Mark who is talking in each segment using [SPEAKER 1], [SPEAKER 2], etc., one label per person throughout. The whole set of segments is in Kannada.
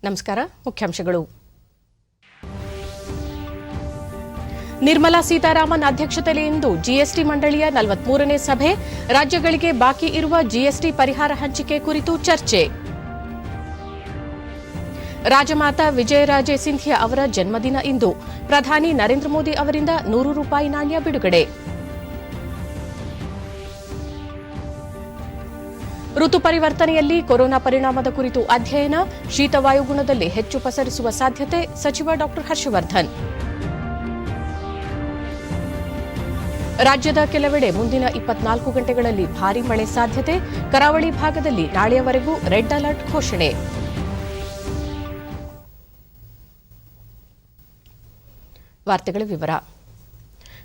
[SPEAKER 1] ನಮಸ್ಕಾರ. ಮುಖ್ಯಾಂಶಗಳು. ನಿರ್ಮಲಾ ಸೀತಾರಾಮನ್ ಅಧ್ಯಕ್ಷತೆಯಲ್ಲಿ ಇಂದು ಜಿಎಸ್ಟಿ ಮಂಡಳಿಯ 43ನೇ ಸಭೆ. ರಾಜ್ಯಗಳಿಗೆ ಬಾಕಿ ಇರುವ ಜಿಎಸ್ಟಿ ಪರಿಹಾರ ಹಂಚಿಕೆ ಕುರಿತು ಚರ್ಚೆ. ರಾಜಮಾತಾ ವಿಜಯರಾಜೆ ಸಿಂಧಿಯಾ ಅವರ ಜನ್ಮದಿನ ಇಂದು. ಪ್ರಧಾನಿ ನರೇಂದ್ರ ಮೋದಿ ಅವರಿಂದ ₹100 ನಾಣ್ಯ ಬಿಡುಗಡೆ. ಋತು ಪರಿವರ್ತನೆಯಲ್ಲಿ ಕೊರೋನಾ ಪರಿಣಾಮದ ಕುರಿತು ಅಧ್ಯಯನ. ಶೀತವಾಯುಗುಣದಲ್ಲಿ ಹೆಚ್ಚು ಪಸರಿಸುವ ಸಾಧ್ಯತೆ. ಸಚಿವ ಡಾ ಹರ್ಷವರ್ಧನ್. ರಾಜ್ಯದ ಕೆಲವೆಡೆ ಮುಂದಿನ 24 ಗಂಟೆಗಳಲ್ಲಿ ಭಾರೀ ಮಳೆ ಸಾಧ್ಯತೆ. ಕರಾವಳಿ ಭಾಗದಲ್ಲಿ ನಾಳೆಯವರೆಗೂ ರೆಡ್ ಅಲರ್ಟ್ ಘೋಷಣೆ. ವಾರ್ತೆಗಳ ವಿವರ.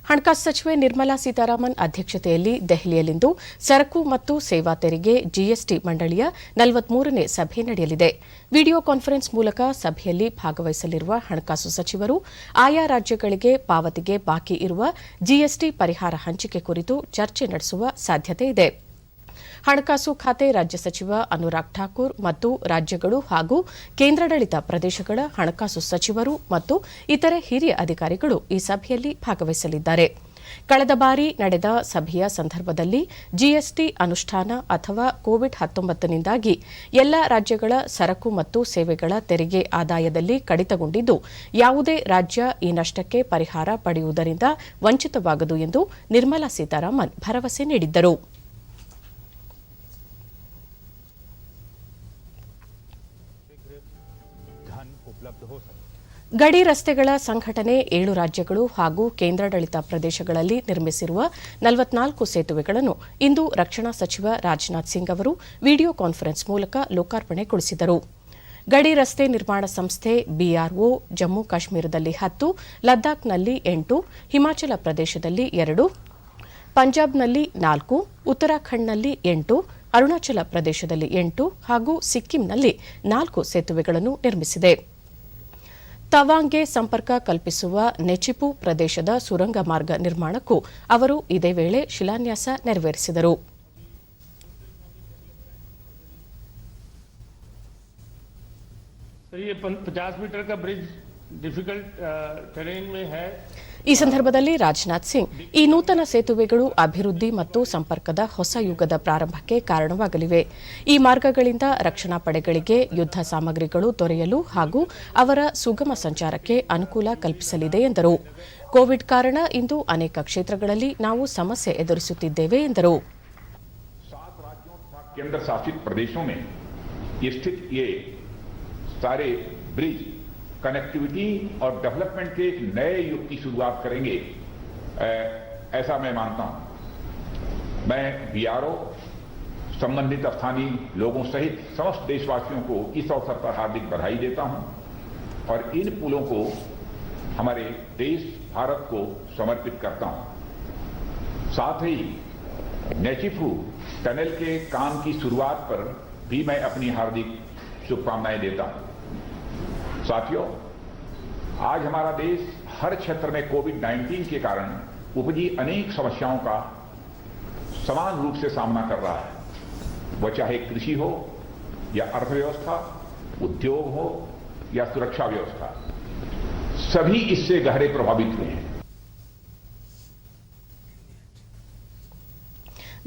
[SPEAKER 1] ಹಣಕಾಸು ಸಚಿವೆ ನಿರ್ಮಲಾ ಸೀತಾರಾಮನ್ ಅಧ್ಯಕ್ಷತೆಯಲ್ಲಿ ದೆಹಲಿಯಲ್ಲಿಂದು ಸರಕು ಮತ್ತು ಸೇವಾ ತೆರಿಗೆ ಜಿಎಸ್ಟಿ ಮಂಡಳಿಯ 43ನೇ ಸಭೆ ನಡೆಯಲಿದೆ. ವಿಡಿಯೋ ಕಾನ್ಫರೆನ್ಸ್ ಮೂಲಕ ಸಭೆಯಲ್ಲಿ ಭಾಗವಹಿಸಲಿರುವ ಹಣಕಾಸು ಸಚಿವರು ಆಯಾ ರಾಜ್ಯಗಳಿಗೆ ಪಾವತಿಗೆ ಬಾಕಿ ಇರುವ ಜಿಎಸ್ಟಿ ಪರಿಹಾರ ಹಂಚಿಕೆ ಕುರಿತು ಚರ್ಚೆ ನಡೆಸುವ ಸಾಧ್ಯತೆ ಇದೆ. ಹಣಕಾಸು ಖಾತೆ ರಾಜ್ಯ ಸಚಿವ ಅನುರಾಗ್ ಠಾಕೂರ್ ಮತ್ತು ರಾಜ್ಯಗಳು ಹಾಗೂ ಕೇಂದ್ರಾಡಳಿತ ಪ್ರದೇಶಗಳ ಹಣಕಾಸು ಸಚಿವರು ಮತ್ತು ಇತರೆ ಹಿರಿಯ ಅಧಿಕಾರಿಗಳು ಈ ಸಭೆಯಲ್ಲಿ ಭಾಗವಹಿಸಲಿದ್ದಾರೆ. ಕಳೆದ ಬಾರಿ ನಡೆದ ಸಭೆಯ ಸಂದರ್ಭದಲ್ಲಿ ಜಿಎಸ್ಟಿ ಅನುಷ್ಠಾನ ಅಥವಾ ಕೋವಿಡ್-19ನಿಂದಾಗಿ ಎಲ್ಲ ರಾಜ್ಯಗಳ ಸರಕು ಮತ್ತು ಸೇವೆಗಳ ತೆರಿಗೆ ಆದಾಯದಲ್ಲಿ ಕಡಿತಗೊಂಡಿದ್ದು, ಯಾವುದೇ ರಾಜ್ಯ ಈ ನಷ್ಟಕ್ಕೆ ಪರಿಹಾರ ಪಡೆಯುವುದರಿಂದ ವಂಚಿತವಾಗದು ಎಂದು ನಿರ್ಮಲಾ ಸೀತಾರಾಮನ್ ಭರವಸೆ ನೀಡಿದ್ದರು. ಗಡಿ ರಸ್ತೆಗಳ ಸಂಘಟನೆ 7 ರಾಜ್ಯಗಳು ಹಾಗೂ ಕೇಂದ್ರಾಡಳಿತ ಪ್ರದೇಶಗಳಲ್ಲಿ ನಿರ್ಮಿಸಿರುವ 44 ಸೇತುವೆಗಳನ್ನು ಇಂದು ರಕ್ಷಣಾ ಸಚಿವ ರಾಜನಾಥ್ ಸಿಂಗ್ ಅವರು ವಿಡಿಯೋ ಕಾನ್ಫರೆನ್ಸ್ ಮೂಲಕ ಲೋಕಾರ್ಪಣೆಗೊಳಿಸಿದರು. ಗಡಿ ರಸ್ತೆ ನಿರ್ಮಾಣ ಸಂಸ್ಥೆ ಬಿಆರ್ಒ ಜಮ್ಮು ಕಾಶ್ಮೀರದಲ್ಲಿ 10, ಲದ್ದಾಖ್ನಲ್ಲಿ 8, ಹಿಮಾಚಲ ಪ್ರದೇಶದಲ್ಲಿ 2, ಪಂಜಾಬ್ನಲ್ಲಿ 4, ಉತ್ತರಾಖಂಡ್ನಲ್ಲಿ 8, ಅರುಣಾಚಲ ಪ್ರದೇಶದಲ್ಲಿ 8 ಹಾಗೂ ಸಿಕ್ಕಿಂನಲ್ಲಿ 4 ಸೇತುವೆಗಳನ್ನು ನಿರ್ಮಿಸಿದೆ. ತವಾಂಗ್ಗೆ ಸಂಪರ್ಕ ಕಲ್ಪಿಸುವ ನೆಚಿಪು ಪ್ರದೇಶದ ಸುರಂಗ ಮಾರ್ಗ ನಿರ್ಮಾಣಕ್ಕೂ ಅವರು ಇದೇ ವೇಳೆ ಶಿಲಾನ್ಯಾಸ ನೆರವೇರಿಸಿದರು. ಈ ಸಂದರ್ಭದಲ್ಲಿ ರಾಜನಾಥ್ ಸಿಂಗ್, ಈ ನೂತನ ಸೇತುವೆಗಳು ಅಭಿವೃದ್ಧಿ ಮತ್ತು ಸಂಪರ್ಕದ ಹೊಸ ಯುಗದ ಪ್ರಾರಂಭಕ್ಕೆ ಕಾರಣವಾಗಲಿವೆ. ಈ ಮಾರ್ಗಗಳಿಂದ ರಕ್ಷಣಾ ಪಡೆಗಳಿಗೆ ಯುದ್ಧ ಸಾಮಗ್ರಿಗಳು ದೊರೆಯಲು ಹಾಗೂ ಅವರ ಸುಗಮ ಸಂಚಾರಕ್ಕೆ ಅನುಕೂಲ ಕಲ್ಪಿಸಲಿದೆ ಎಂದರು. ಕೋವಿಡ್ ಕಾರಣ ಇಂದು ಅನೇಕ ಕ್ಷೇತ್ರಗಳಲ್ಲಿ ನಾವು ಸಮಸ್ಯೆ ಎದುರಿಸುತ್ತಿದ್ದೇವೆ ಎಂದರು.
[SPEAKER 2] केंद्र शासित प्रदेशों में स्थित ये सारे ब्रिज कनेक्टिविटी और डेवलपमेंट के एक नए युग की शुरुआत करेंगे, ऐसा मैं मानता हूं. मैं बीआरओ, संबंधित स्थानीय लोगों सहित समस्त देशवासियों को इस अवसर पर हार्दिक बधाई देता हूं और इन पुलों को हमारे देश भारत को समर्पित करता हूं. साथ ही नेचिफू टनल के काम की शुरुआत पर भी मैं अपनी हार्दिक शुभकामनाएं देता हूं. साथियों, आज हमारा देश हर क्षेत्र में कोविड-19 के कारण उपजी अनेक समस्याओं का समान रूप से सामना कर रहा है. वह चाहे कृषि हो या अर्थव्यवस्था, उद्योग हो या सुरक्षा व्यवस्था, सभी इससे गहरे प्रभावित हुए हैं.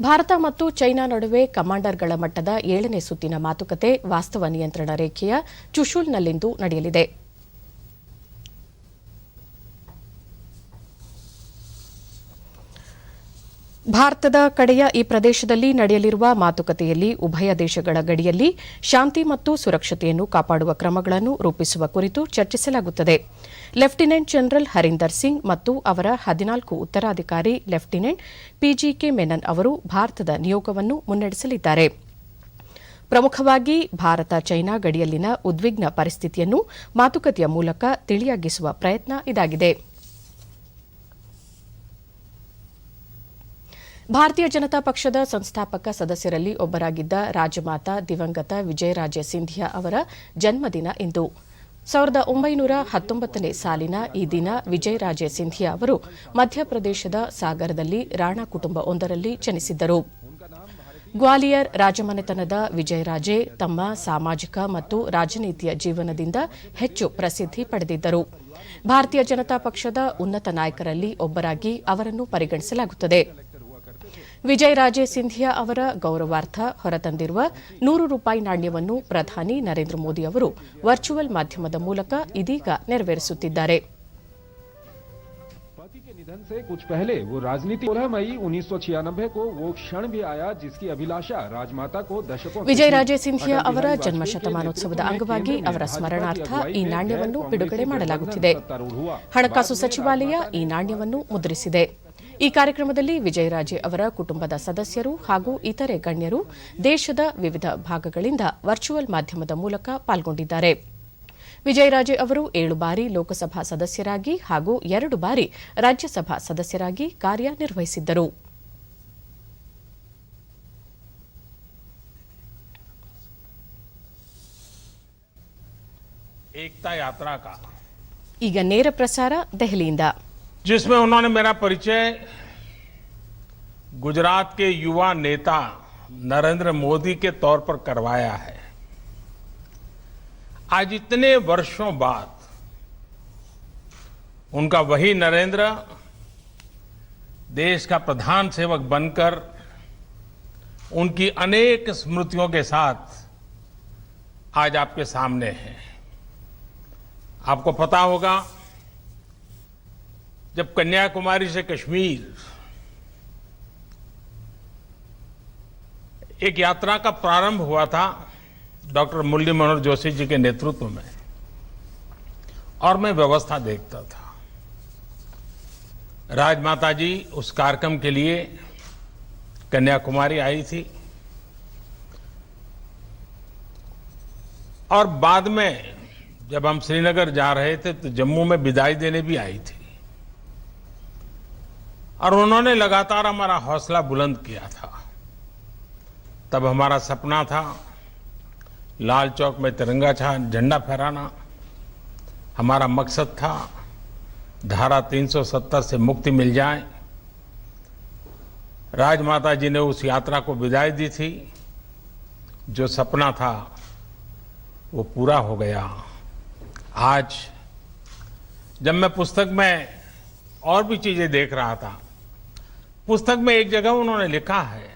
[SPEAKER 1] ಭಾರತ ಮತ್ತು ಚೈನಾ ನಡುವೆ ಕಮಾಂಡರ್ಗಳ ಮಟ್ಟದ 7ನೇ ಸುತ್ತಿನ ಮಾತುಕತೆ ವಾಸ್ತವ ನಿಯಂತ್ರಣ ರೇಖೆಯ ಚುಶೂಲ್ನಲ್ಲಿಂದು ನಡೆಯಲಿದೆ. ಭಾರತದ ಕಡೆಯ ಈ ಪ್ರದೇಶದಲ್ಲಿ ನಡೆಯಲಿರುವ ಮಾತುಕತೆಯಲ್ಲಿ ಉಭಯ ದೇಶಗಳ ಗಡಿಯಲ್ಲಿ ಶಾಂತಿ ಮತ್ತು ಸುರಕ್ಷತೆಯನ್ನು ಕಾಪಾಡುವ ಕ್ರಮಗಳನ್ನು ರೂಪಿಸುವ ಕುರಿತು ಚರ್ಚಿಸಲಾಗುತ್ತದೆ. ಲೆಫ್ಟಿನೆಂಟ್ ಜನರಲ್ ಹರೀಂದರ್ ಸಿಂಗ್ ಮತ್ತು ಅವರ 14 ಉತ್ತರಾಧಿಕಾರಿ ಲೆಫ್ಟಿನೆಂಟ್ ಪಿಜಿಕೆ ಮೆನನ್ ಅವರು ಭಾರತದ ನಿಯೋಗವನ್ನು ಮುನ್ನಡೆಸಲಿದ್ದಾರೆ. ಪ್ರಮುಖವಾಗಿ ಭಾರತ ಚೈನಾ ಗಡಿಯಲ್ಲಿನ ಉದ್ವಿಗ್ನ ಪರಿಸ್ಥಿತಿಯನ್ನು ಮಾತುಕತೆಯ ಮೂಲಕ ತಿಳಿಯಾಗಿಸುವ ಪ್ರಯತ್ನ ಇದಾಗಿದೆ. ಭಾರತೀಯ ಜನತಾ ಪಕ್ಷದ ಸಂಸ್ಥಾಪಕ ಸದಸ್ಯರಲ್ಲಿ ಒಬ್ಬರಾಗಿದ್ದ ರಾಜಮಾತಾ ದಿವಂಗತ ವಿಜಯರಾಜೆ ಸಿಂಧಿಯಾ ಅವರ ಜನ್ಮದಿನ ಇಂದು. 1919ನೇ ಸಾಲಿನ ಈ ದಿನ ವಿಜಯರಾಜೆ ಸಿಂಧಿಯಾ ಅವರು ಮಧ್ಯಪ್ರದೇಶದ ಸಾಗರದಲ್ಲಿ ರಾಣಾ ಕುಟುಂಬವೊಂದರಲ್ಲಿ ಜನಿಸಿದ್ದರು. ಗ್ವಾಲಿಯರ್ ರಾಜಮನೆತನದ ವಿಜಯರಾಜೇ ತಮ್ಮ ಸಾಮಾಜಿಕ ಮತ್ತು ರಾಜನೀತಿಯ ಜೀವನದಿಂದ ಹೆಚ್ಚು ಪ್ರಸಿದ್ಧಿ ಪಡೆದಿದ್ದರು. ಭಾರತೀಯ ಜನತಾ ಪಕ್ಷದ ಉನ್ನತ ನಾಯಕರಲ್ಲಿ ಒಬ್ಬರಾಗಿ ಅವರನ್ನು ಪರಿಗಣಿಸಲಾಗುತ್ತದೆ. ವಿಜಯರಾಜೇ ಸಿಂಧಿಯಾ ಅವರ ಗೌರವಾರ್ಥ ಹೊರತಂದಿರುವ 100 ರೂಪಾಯಿ ನಾಣ್ಯವನ್ನು ಪ್ರಧಾನಿ ನರೇಂದ್ರ ಮೋದಿ ಅವರು ವರ್ಚುವಲ್ ಮಾಧ್ಯಮದ ಮೂಲಕ ಇದೀಗ ನೆರವೇರಿಸುತ್ತಿದ್ದಾರೆ.
[SPEAKER 3] निधन से कुछ पहले वो राजनीति 16 मई 1996 को वो क्षण भी आया जिसकी अभिलाषा राजमाता को दशकों
[SPEAKER 1] ವಿಜಯರಾಜೇ ಸಿಂಧಿಯಾ ಅವರ ಜನ್ಮ ಶತಮಾನೋತ್ಸವದ ಅಂಗವಾಗಿ ಅವರ ಸ್ಮರಣಾರ್ಥ ಈ ನಾಣ್ಯವನ್ನು ಬಿಡುಗಡೆ ಮಾಡಲಾಗುತ್ತಿದೆ. ಹಣಕಾಸು ಸಚಿವಾಲಯ ಈ ನಾಣ್ಯವನ್ನು ಮುದ್ರಿಸಿದೆ. ಈ ಕಾರ್ಯಕ್ರಮದಲ್ಲಿ ವಿಜಯರಾಜೇ ಅವರ ಕುಟುಂಬದ ಸದಸ್ಯರು ಹಾಗೂ ಇತರೆ ಗಣ್ಯರು ದೇಶದ ವಿವಿಧ ಭಾಗಗಳಿಂದ ವರ್ಚುವಲ್ ಮಾಧ್ಯಮದ ಮೂಲಕ ಪಾಲ್ಗೊಂಡಿದ್ದಾರೆ. ವಿಜಯರಾಜೇ ಅವರು 7 ಬಾರಿ ಲೋಕಸಭಾ ಸದಸ್ಯರಾಗಿ ಹಾಗೂ 2 ಬಾರಿ ರಾಜ್ಯಸಭಾ ಸದಸ್ಯರಾಗಿ ಕಾರ್ಯನಿರ್ವಹಿಸಿದ್ದರು.
[SPEAKER 4] एकता यात्रा का
[SPEAKER 1] ಈಗ ನೇರ ಪ್ರಸಾರ ದೆಹಲಿಯಿಂದ.
[SPEAKER 4] जिसमें उन्होंने मेरा परिचय गुजरात के युवा नेता नरेंद्र मोदी के तौर पर करवाया है. आज इतने वर्षों बाद उनका वही नरेंद्र देश का प्रधान सेवक बनकर उनकी अनेक स्मृतियों के साथ आज आपके सामने है. आपको पता होगा जब कन्याकुमारी से कश्मीर एक यात्रा का प्रारंभ हुआ था डॉक्टर मुरली मनोहर जोशी जी के नेतृत्व में, और मैं व्यवस्था देखता था. राजमाता जी उस कार्यक्रम के लिए कन्याकुमारी आई थी और बाद में जब हम श्रीनगर जा रहे थे तो जम्मू में विदाई देने भी आई थी और उन्होंने लगातार हमारा हौसला बुलंद किया था. तब हमारा सपना था लाल चौक में तिरंगा झंडा फहराना. हमारा मकसद था धारा 370 से मुक्ति मिल जाए. राजमाता जी ने उस यात्रा को विदाई दी थी. जो सपना था वो पूरा हो गया. आज जब मैं पुस्तक में और भी चीजें देख रहा था, पुस्तक में एक जगह उन्होंने लिखा है,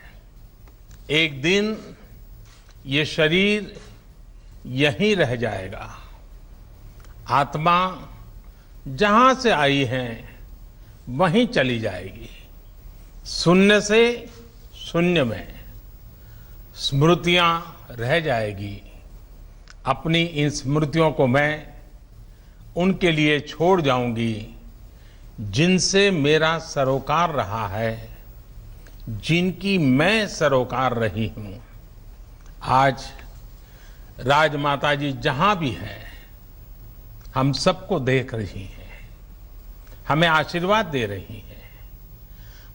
[SPEAKER 4] एक दिन ये शरीर यहीं रह जाएगा, आत्मा जहां से आई है वहीं चली जाएगी. शून्य से शून्य में स्मृतियां रह जाएगी. अपनी इन स्मृतियों को मैं उनके लिए छोड़ जाऊंगी जिनसे मेरा सरोकार रहा है, जिनकी मैं सरोकार रही हूं. आज राजमाता जी जहां भी है हम सबको देख रही हैं, हमें आशीर्वाद दे रही हैं.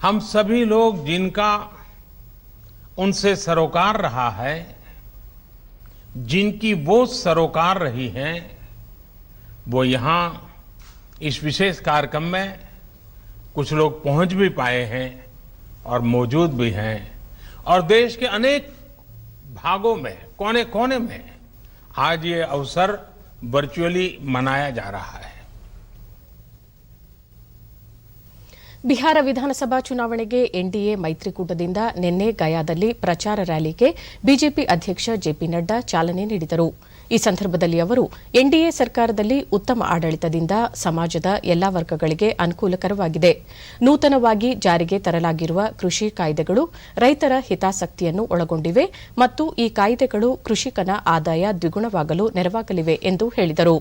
[SPEAKER 4] हम सभी लोग जिनका उनसे सरोकार रहा है, जिनकी वो सरोकार रही हैं, वो यहाँ इस विशेष कार्यक्रम में कुछ लोग पहुंच भी पाए हैं और मौजूद भी हैं. और देश के अनेक भागों में, कोने कोने में आज ये अवसर वर्चुअली मनाया जा रहा है.
[SPEAKER 1] ಬಿಹಾರ ವಿಧಾನಸಭಾ ಚುನಾವಣೆಗೆ ಎನ್ಡಿಎ ಮೈತ್ರಿಕೂಟದಿಂದ ನಿನ್ನೆ ಗಯಾದಲ್ಲಿ ಪ್ರಚಾರ ರ್ಯಾಲಿಗೆ ಬಿಜೆಪಿ ಅಧ್ಯಕ್ಷ ಜೆಪಿ ನಡ್ಡಾ ಚಾಲನೆ ನೀಡಿದರು. ಈ ಸಂದರ್ಭದಲ್ಲಿ ಅವರು ಎನ್ಡಿಎ ಸರ್ಕಾರದಲ್ಲಿ ಉತ್ತಮ ಆಡಳಿತದಿಂದ ಸಮಾಜದ ಎಲ್ಲಾ ವರ್ಗಗಳಿಗೆ ಅನುಕೂಲಕರವಾಗಿದೆ. ನೂತನವಾಗಿ ಜಾರಿಗೆ ತರಲಾಗಿರುವ ಕೃಷಿ ಕಾಯ್ದೆಗಳು ರೈತರ ಹಿತಾಸಕ್ತಿಯನ್ನು ಒಳಗೊಂಡಿವೆ ಮತ್ತು ಈ ಕಾಯ್ದೆಗಳು ಕೃಷಿಕನ ಆದಾಯ ದ್ವಿಗುಣವಾಗಲು ನೆರವಾಗಲಿವೆ ಎಂದು ಹೇಳಿದರು.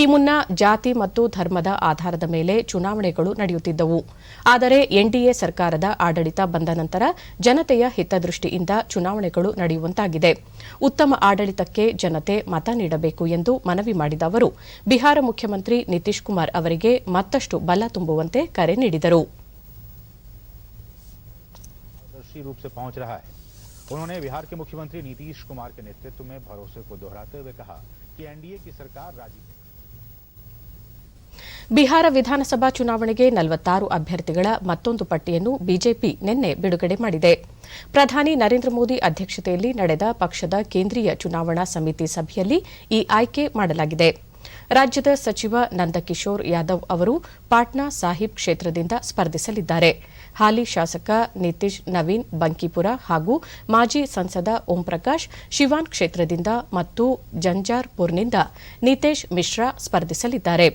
[SPEAKER 1] ಈ ಮುನ್ನ ಜಾತಿ ಮತ್ತು ಧರ್ಮದ ಆಧಾರದ ಮೇಲೆ ಚುನಾವಣೆಗಳು ನಡೆಯುತ್ತಿದ್ದವು. ಆದರೆ ಎನ್ಡಿಎ ಸರ್ಕಾರದ ಆಡಳಿತ ಬಂದ ನಂತರ ಜನತೆಯ ಹಿತದೃಷ್ಟಿಯಿಂದ ಚುನಾವಣೆಗಳು ನಡೆಯುವಂತಾಗಿದೆ. ಉತ್ತಮ ಆಡಳಿತಕ್ಕೆ ಜನತೆ ಮತ ನೀಡಬೇಕು ಎಂದು ಮನವಿ ಮಾಡಿದ ಅವರು ಬಿಹಾರ ಮುಖ್ಯಮಂತ್ರಿ ನಿತೀಶ್ ಕುಮಾರ್ ಅವರಿಗೆ ಮತ್ತಷ್ಟು ಬಲ ತುಂಬುವಂತೆ ಕರೆ ನೀಡಿದರು.
[SPEAKER 5] रूप से पहुंच रहा है. उन्होंने बिहार के मुख्यमंत्री नीतीश कुमार के नेतृत्व में भरोसे को दोहराते हुए कहा कि एनडीए की सरकार
[SPEAKER 1] ಬಿಹಾರ ವಿಧಾನಸಭಾ ಚುನಾವಣೆಗೆ 46 ಅಭ್ಯರ್ಥಿಗಳ ಮತ್ತೊಂದು ಪಟ್ಟಿಯನ್ನು ಬಿಜೆಪಿ ನಿನ್ನೆ ಬಿಡುಗಡೆ ಮಾಡಿದೆ. ಪ್ರಧಾನಿ ನರೇಂದ್ರ ಮೋದಿ ಅಧ್ಯಕ್ಷತೆಯಲ್ಲಿ ನಡೆದ ಪಕ್ಷದ ಕೇಂದ್ರೀಯ ಚುನಾವಣಾ ಸಮಿತಿ ಸಭೆಯಲ್ಲಿ ಈ ಆಯ್ಕೆ ಮಾಡಲಾಗಿದೆ. ರಾಜ್ಯದ ಸಚಿವ ನಂದಕಿಶೋರ್ ಯಾದವ್ ಅವರು ಪಾಟ್ನಾ ಸಾಹಿಬ್ ಕ್ಷೇತ್ರದಿಂದ ಸ್ಪರ್ಧಿಸಲಿದ್ದಾರೆ. ಹಾಲಿ ಶಾಸಕ ನಿತೀಶ್ ನವೀನ್ ಬಂಕಿಪುರ ಹಾಗೂ ಮಾಜಿ ಸಂಸದ ಓಂ ಪ್ರಕಾಶ್ ಶಿವಾನ್ ಕ್ಷೇತ್ರದಿಂದ ಮತ್ತು ಜಂಜಾರ್ಪುರ್ನಿಂದ ನಿತೇಶ್ ಮಿಶ್ರಾ ಸ್ಪರ್ಧಿಸಲಿದ್ದಾರೆ.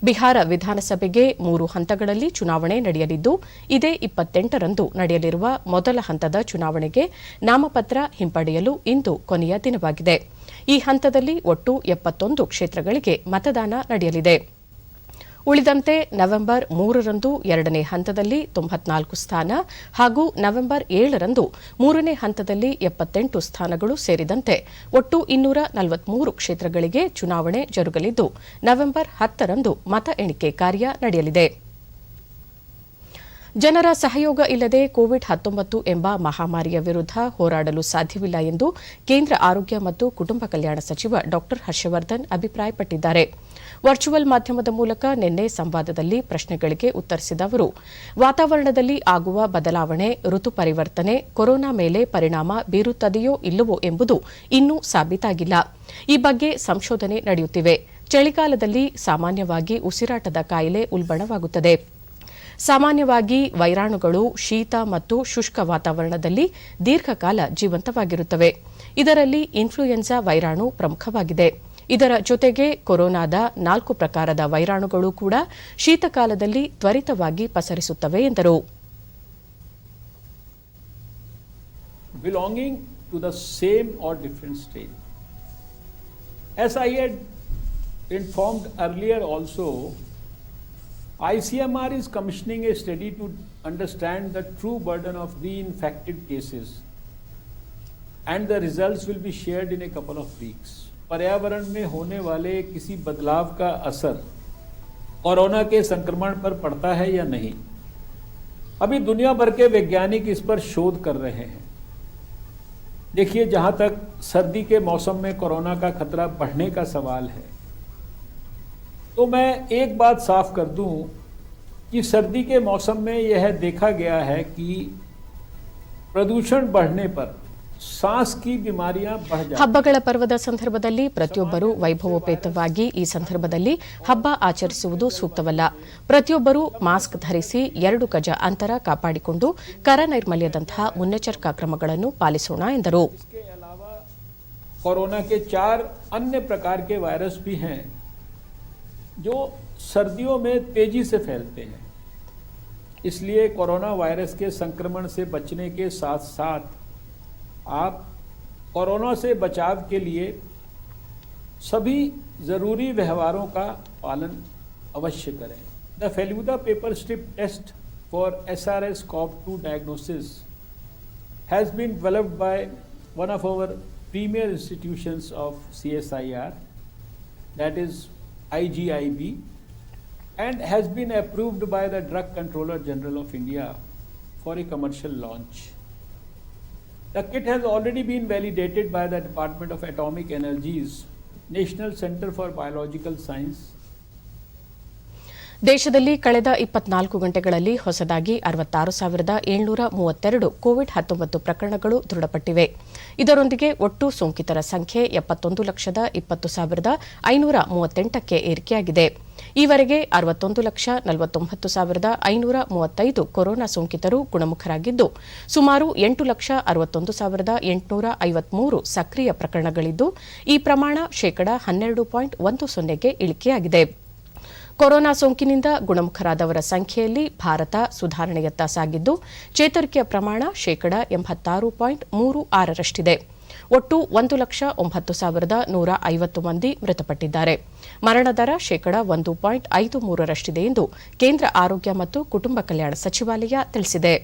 [SPEAKER 1] ಬಿಹಾರ ವಿಧಾನಸಭೆಗೆ 3 ಹಂತಗಳಲ್ಲಿ ಚುನಾವಣೆ ನಡೆಯಲಿದ್ದು, ಇದೇ 28ರಂದು ನಡೆಯಲಿರುವ ಮೊದಲ ಹಂತದ ಚುನಾವಣೆಗೆ ನಾಮಪತ್ರ ಹಿಂಪಡೆಯಲು ಇಂದು ಕೊನೆಯ ದಿನವಾಗಿದೆ. ಈ ಹಂತದಲ್ಲಿ ಒಟ್ಟು 71 ಕ್ಷೇತ್ರಗಳಿಗೆ ಮತದಾನ ನಡೆಯಲಿದೆ. ಉಳಿದಂತೆ ನವೆಂಬರ್ 3ರಂದು 2ನೇ ಹಂತದಲ್ಲಿ 94 ಸ್ಥಾನ ಹಾಗೂ ನವೆಂಬರ್ 7ರಂದು 3ನೇ ಹಂತದಲ್ಲಿ 78 ಸ್ಥಾನಗಳು ಸೇರಿದಂತೆ ಒಟ್ಟು 243 ಕ್ಷೇತ್ರಗಳಿಗೆ ಚುನಾವಣೆ ಜರುಗಲಿದ್ದು, ನವೆಂಬರ್ 10ರಂದು ಮತ ಎಣಿಕೆ ಕಾರ್ಯ ನಡೆಯಲಿದೆ. ಜನರ ಸಹಯೋಗ ಇಲ್ಲದೆ ಕೋವಿಡ್-19 ಎಂಬ ಮಹಾಮಾರಿಯ ವಿರುದ್ಧ ಹೋರಾಡಲು ಸಾಧ್ಯವಿಲ್ಲ ಎಂದು ಕೇಂದ್ರ ಆರೋಗ್ಯ ಮತ್ತು ಕುಟುಂಬ ಕಲ್ಯಾಣ ಸಚಿವ ಡಾ ಹರ್ಷವರ್ಧನ್ ಅಭಿಪ್ರಾಯಪಟ್ಟಿದ್ದಾರೆ. ವರ್ಚುವಲ್ ಮಾಧ್ಯಮದ ಮೂಲಕ ನಿನ್ನೆ ಸಂವಾದದಲ್ಲಿ ಪ್ರಶ್ನೆಗಳಿಗೆ ಉತ್ತರಿಸಿದ ಅವರು, ವಾತಾವರಣದಲ್ಲಿ ಆಗುವ ಬದಲಾವಣೆ, ಋತು ಪರಿವರ್ತನೆ ಕೊರೋನಾ ಮೇಲೆ ಪರಿಣಾಮ ಬೀರುತ್ತದೆಯೋ ಇಲ್ಲವೋ ಎಂಬುದು ಇನ್ನೂ ಸಾಬೀತಾಗಿಲ್ಲ. ಈ ಬಗ್ಗೆ ಸಂಶೋಧನೆ ನಡೆಯುತ್ತಿವೆ. ಚಳಿಗಾಲದಲ್ಲಿ ಸಾಮಾನ್ಯವಾಗಿ ಉಸಿರಾಟದ ಕಾಯಿಲೆ ಉಲ್ಬಣವಾಗುತ್ತದೆ. ಸಾಮಾನ್ಯವಾಗಿ ವೈರಾಣುಗಳು ಶೀತ ಮತ್ತು ಶುಷ್ಕ ವಾತಾವರಣದಲ್ಲಿ ದೀರ್ಘಕಾಲ ಜೀವಂತವಾಗಿರುತ್ತವೆ. ಇದರಲ್ಲಿ ಇನ್ಫ್ಲೂಯೆನ್ಸಾ ವೈರಾಣು ಪ್ರಮುಖವಾಗಿದೆ. ಇದರ ಜೊತೆಗೆ ಕೊರೋನಾದ 4 ಪ್ರಕಾರದ ವೈರಾಣುಗಳು ಕೂಡ ಶೀತಕಾಲದಲ್ಲಿ ತ್ವರಿತವಾಗಿ ಪಸರಿಸುತ್ತವೆ ಎಂದರು.
[SPEAKER 6] Belonging to the same or different strain. As I had informed earlier also, ICMR is commissioning a study to understand the true burden of reinfected cases, and the results will be shared in a couple of weeks. पर्यावरण में होने वाले किसी बदलाव का असर कोरोना के संक्रमण पर पड़ता है या नहीं, अभी दुनिया भर के वैज्ञानिक इस पर शोध कर रहे हैं. देखिए, जहां तक सर्दी के मौसम में कोरोना का खतरा बढ़ने का सवाल है, तो मैं एक बात साफ कर दूं कि सर्दी के मौसम में यह देखा गया है कि प्रदूषण बढ़ने पर सांस की बीमारियां बढ़ जाती हैं.
[SPEAKER 1] ಹಬ್ಬಗಳ ಪರ್ವದ ಸಂದರ್ಭದಲ್ಲಿ ಪ್ರತಿಯೊಬ್ಬರು ವೈಭವೋಪೇತವಾಗಿ ಈ ಸಂದರ್ಭದಲ್ಲಿ ಹಬ್ಬ ಆಚರಿಸುವುದು ಸೂಕ್ತವಲ್ಲ. ಪ್ರತಿಯೊಬ್ಬರು ಮಾಸ್ಕ್ ಧರಿಸಿ 2 ಗಜ ಅಂತರ ಕಾಪಾಡಿಕೊಂಡು ಕರ ನೈರ್ಮಲ್ಯದಂತಹ ಮುನ್ನೆಚ್ಚರಿಕಾ ಕ್ರಮಗಳನ್ನು ಪಾಲಿಸೋಣ ಎಂದರು.
[SPEAKER 6] इसके अलावा कोरोना के 4 अन्य प्रकार के वायरस भी हैं जो सर्दियों में तेजी से फैलते हैं. इसलिए कोरोना वायरस के संक्रमण से बचने के साथ साथ आप कोरोना से बचाव के लिए सभी ज़रूरी व्यवहारों का पालन अवश्य करें. The Feluda paper strip test for SRS-CoV-2 diagnosis has been developed by one of our premier institutions of CSIR, that is IGIB, and has been approved by the Drug Controller General of India for a commercial launch. The kit has already been validated by the Department of Atomic Energy's National Center for Biological Science.
[SPEAKER 1] ದೇಶದಲ್ಲಿ ಕಳೆದ 24 ಗಂಟೆಗಳಲ್ಲಿ ಹೊಸದಾಗಿ 66,732 ಕೋವಿಡ್-19 ಪ್ರಕರಣಗಳು ದೃಢಪಟ್ಟಿವೆ. ಇದರೊಂದಿಗೆ ಒಟ್ಟು ಸೋಂಕಿತರ ಸಂಖ್ಯೆ 71,20,538ಕ್ಕೆ ಏರಿಕೆಯಾಗಿದೆ. ಈವರೆಗೆ 61,49,535 ಕೊರೋನಾ ಸೋಂಕಿತರು ಗುಣಮುಖರಾಗಿದ್ದು, ಸುಮಾರು 8,61,853 ಸಕ್ರಿಯ ಪ್ರಕರಣಗಳಿದ್ದು, ಈ ಪ್ರಮಾಣ ಶೇಕಡಾ 12.10ಗೆ ಇಳಿಕೆಯಾಗಿದೆ. ಕೊರೋನಾ ಸೋಂಕಿನಿಂದ ಗುಣಮುಖರಾದವರ ಸಂಖ್ಯೆಯಲ್ಲಿ ಭಾರತ ಸುಧಾರಣೆಯತ್ತ ಸಾಗಿದ್ದು, ಚೇತರಿಕೆಯ ಪ್ರಮಾಣ ಶೇಕಡಾ 86.36ರಷ್ಟಿದೆ. ಒಟ್ಟು 1,09,150 ಮಂದಿ ಮೃತಪಟ್ಟಿದ್ದಾರೆ. ಮರಣ ದರ ಶೇಕಡಾ 1.53ರಷ್ಟಿದೆ ಎಂದು ಕೇಂದ್ರ ಆರೋಗ್ಯ ಮತ್ತು ಕುಟುಂಬ ಕಲ್ಯಾಣ ಸಚಿವಾಲಯ ತಿಳಿಸಿದೆ.